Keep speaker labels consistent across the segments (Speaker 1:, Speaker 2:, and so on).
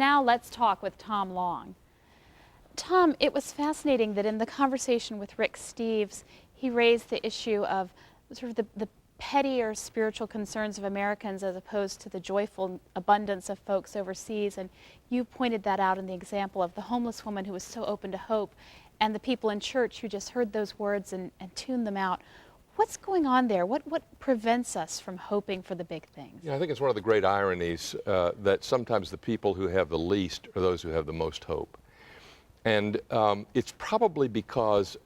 Speaker 1: now let's talk with Tom Long. Tom, it was fascinating that in the conversation with Rick Steves, he raised the issue of sort of the pettier spiritual concerns of Americans as opposed to the joyful abundance of folks overseas. And you pointed that out in the example of the homeless woman who was so open to hope and the people in church who just heard those words and tuned them out. What's going on there? What prevents us from hoping for the big things?
Speaker 2: Yeah, I think it's one of the great ironies that sometimes the people who have the least are those who have the most hope. And it's probably because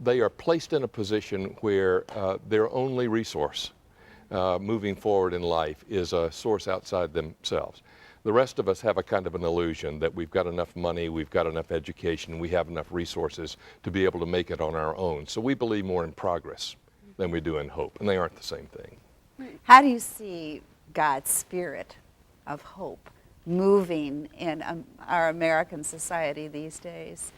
Speaker 2: they are placed in a position where their only resource moving forward in life is a source outside themselves. The rest of us have a kind of an illusion that we've got enough money, we've got enough education, we have enough resources to be able to make it on our own. So we believe more in progress than we do in hope, and they aren't the same thing.
Speaker 3: How do you see God's spirit of hope moving in our American society these days?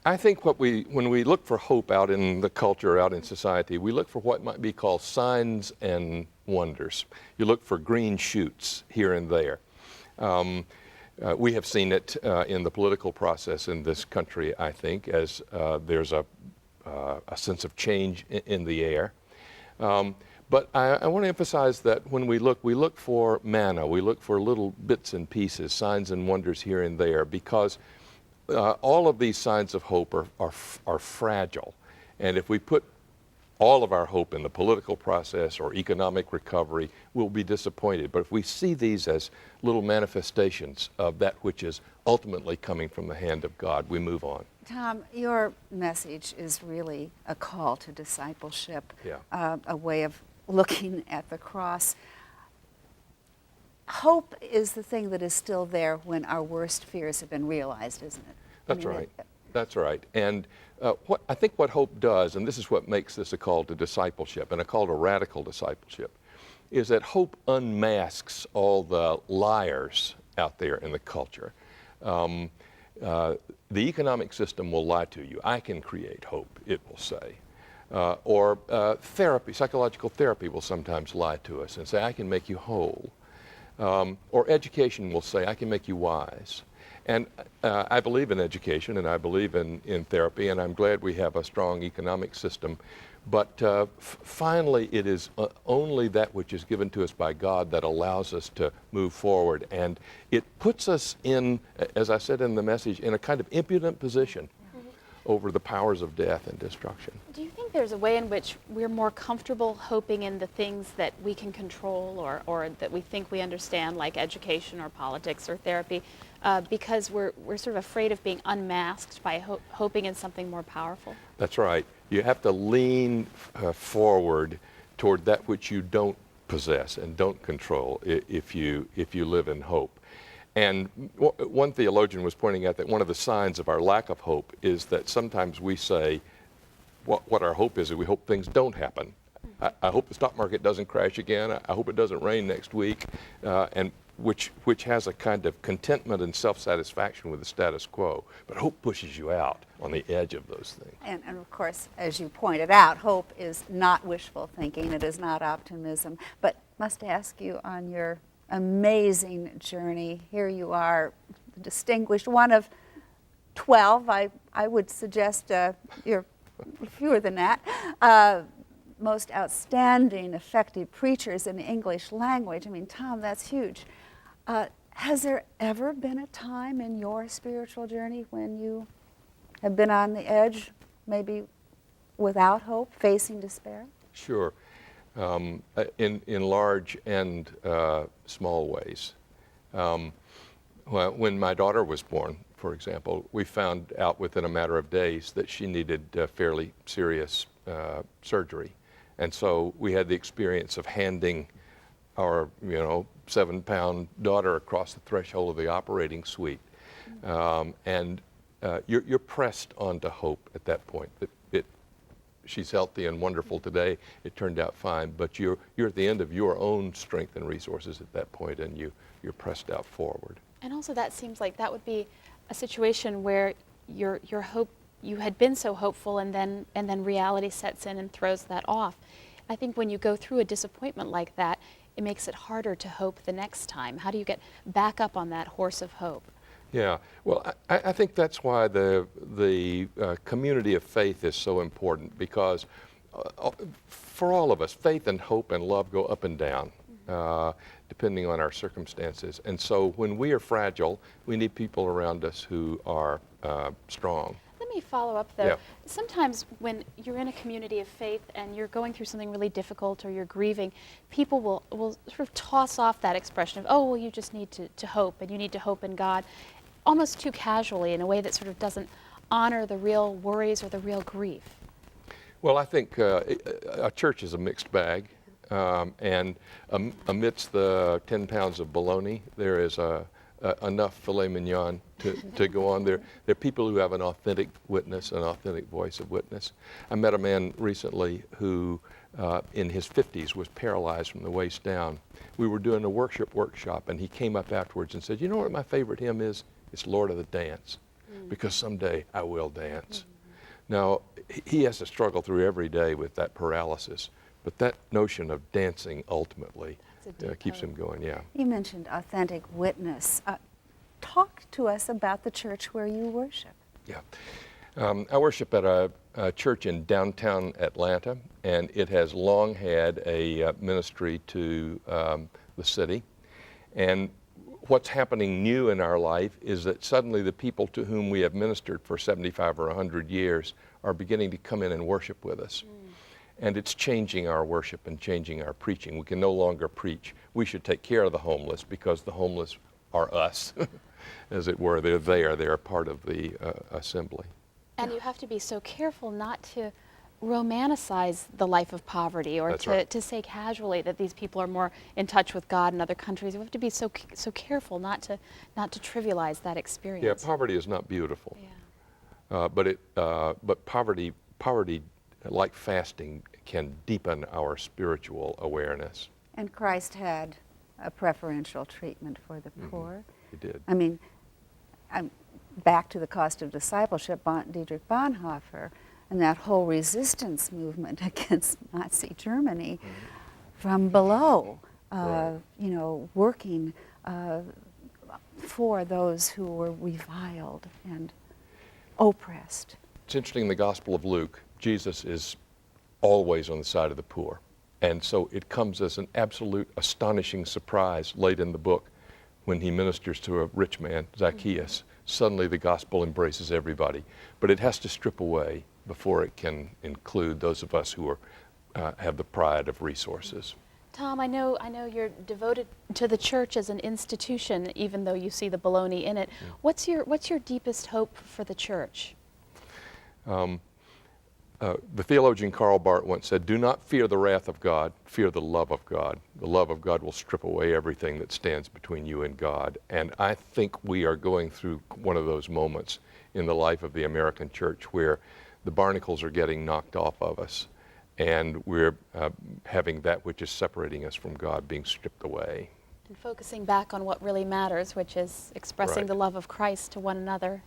Speaker 2: I think when we look for hope out in the culture, out in society, we look for what might be called signs and wonders. You look for green shoots here and there. We have seen it in the political process in this country, I think, as there's a sense of change in the air. But I want to emphasize that when we look for manna, we look for little bits and pieces, signs and wonders here and there, because all of these signs of hope are fragile. And if we put all of our hope in the political process or economic recovery, we'll be disappointed. But if we see these as little manifestations of that which is ultimately coming from the hand of God, we move on.
Speaker 3: Tom, your message is really a call to discipleship, a way of looking at the cross. Hope is the thing that is still there when our worst fears have been realized, isn't it?
Speaker 2: That's right. That's right. And I think what hope does, and this is what makes this a call to discipleship and a call to radical discipleship, is that hope unmasks all the liars out there in the culture. The economic system will lie to you. I can create hope, it will say. Or therapy, psychological therapy will sometimes lie to us and say, I can make you whole. Or education will say, I can make you wise. And I believe in education and I believe in therapy, and I'm glad we have a strong economic system. But finally, it is only that which is given to us by God that allows us to move forward. And it puts us in, as I said in the message, in a kind of impudent position over the powers of death and destruction.
Speaker 1: Do you think there's a way in which we're more comfortable hoping in the things that we can control or that we think we understand, like education or politics or therapy, because we're sort of afraid of being unmasked by hoping in something more powerful?
Speaker 2: That's right. You have to lean forward toward that which you don't possess and don't control if you live in hope. And one theologian was pointing out that one of the signs of our lack of hope is that sometimes we say what our hope is we hope things don't happen. I hope the stock market doesn't crash again. I hope it doesn't rain next week, and which has a kind of contentment and self-satisfaction with the status quo. But hope pushes you out on the edge of those things.
Speaker 3: And of course, as you pointed out, hope is not wishful thinking. It is not optimism. But must ask you, on your amazing journey, here you are, distinguished, one of 12. I would suggest you're fewer than that. Most outstanding, effective preachers in the English language. I mean, Tom, that's huge. Has there ever been a time in your spiritual journey when you have been on the edge, maybe without hope, facing despair?
Speaker 2: Sure. In large and small ways. When my daughter was born, for example, we found out within a matter of days that she needed fairly serious surgery. And so we had the experience of handing our 7-pound daughter across the threshold of the operating suite. And you're pressed onto hope at that point. She's healthy and wonderful today. It turned out fine, but you're at the end of your own strength and resources at that point, and you're pressed out forward.
Speaker 1: And also, that seems like that would be a situation where your hope, you had been so hopeful, and then reality sets in and throws that off. I think when you go through a disappointment like that, it makes it harder to hope the next time? How do you get back up on that horse of hope?
Speaker 2: Yeah, well, I think that's why the community of faith is so important, because for all of us, faith and hope and love go up and down, depending on our circumstances. And so when we are fragile, we need people around us who are strong.
Speaker 1: Let me follow up though.
Speaker 2: Yeah.
Speaker 1: Sometimes when you're in a community of faith and you're going through something really difficult or you're grieving, people will sort of toss off that expression of, oh, well, you just need to hope, and you need to hope in God, almost too casually, in a way that sort of doesn't honor the real worries or the real grief.
Speaker 2: Well, I think a church is a mixed bag, and amidst the 10 pounds of bologna, there is enough filet mignon to go on. There are people who have an authentic witness, an authentic voice of witness. I met a man recently who, in his 50s, was paralyzed from the waist down. We were doing a workshop, and he came up afterwards and said, "You know what my favorite hymn is? It's Lord of the Dance, because someday I will dance." Now, he has to struggle through every day with that paralysis, but that notion of dancing ultimately keeps him going, yeah.
Speaker 3: You mentioned authentic witness. Talk to us about the church where you worship.
Speaker 2: Yeah. I worship at a church in downtown Atlanta, and it has long had a ministry to the city. And what's happening new in our life is that suddenly the people to whom we have ministered for 75 or 100 years are beginning to come in and worship with us. And it's changing our worship and changing our preaching. We can no longer preach, we should take care of the homeless, because the homeless are us, as it were. They're there, they're part of the assembly.
Speaker 1: And you have to be so careful not to romanticize the life of poverty, or
Speaker 2: That's right.
Speaker 1: to say casually that these people are more in touch with God in other countries. You have to be so careful not to trivialize that experience.
Speaker 2: Yeah, poverty is not beautiful.
Speaker 1: Yeah.
Speaker 2: But poverty, like fasting, can deepen our spiritual awareness.
Speaker 3: And Christ had a preferential treatment for the poor.
Speaker 2: He did.
Speaker 3: I mean, I'm back to the cost of discipleship, Dietrich Bonhoeffer, and that whole resistance movement against Nazi Germany from below,
Speaker 2: Right.
Speaker 3: you know, working for those who were reviled and oppressed.
Speaker 2: It's interesting, in the Gospel of Luke, Jesus is always on the side of the poor. And so it comes as an absolute astonishing surprise late in the book when he ministers to a rich man, Zacchaeus. Suddenly the gospel embraces everybody. But it has to strip away before it can include those of us who are, have the pride of resources.
Speaker 1: Tom, I know you're devoted to the church as an institution, even though you see the baloney in it. What's your deepest hope for the church?
Speaker 2: The theologian Karl Barth once said, "Do not fear the wrath of God, fear the love of God. The love of God will strip away everything that stands between you and God." And I think we are going through one of those moments in the life of the American church where the barnacles are getting knocked off of us, and we're having that which is separating us from God being stripped away.
Speaker 1: And focusing back on what really matters, which is expressing
Speaker 2: Right.
Speaker 1: the love of Christ to one another.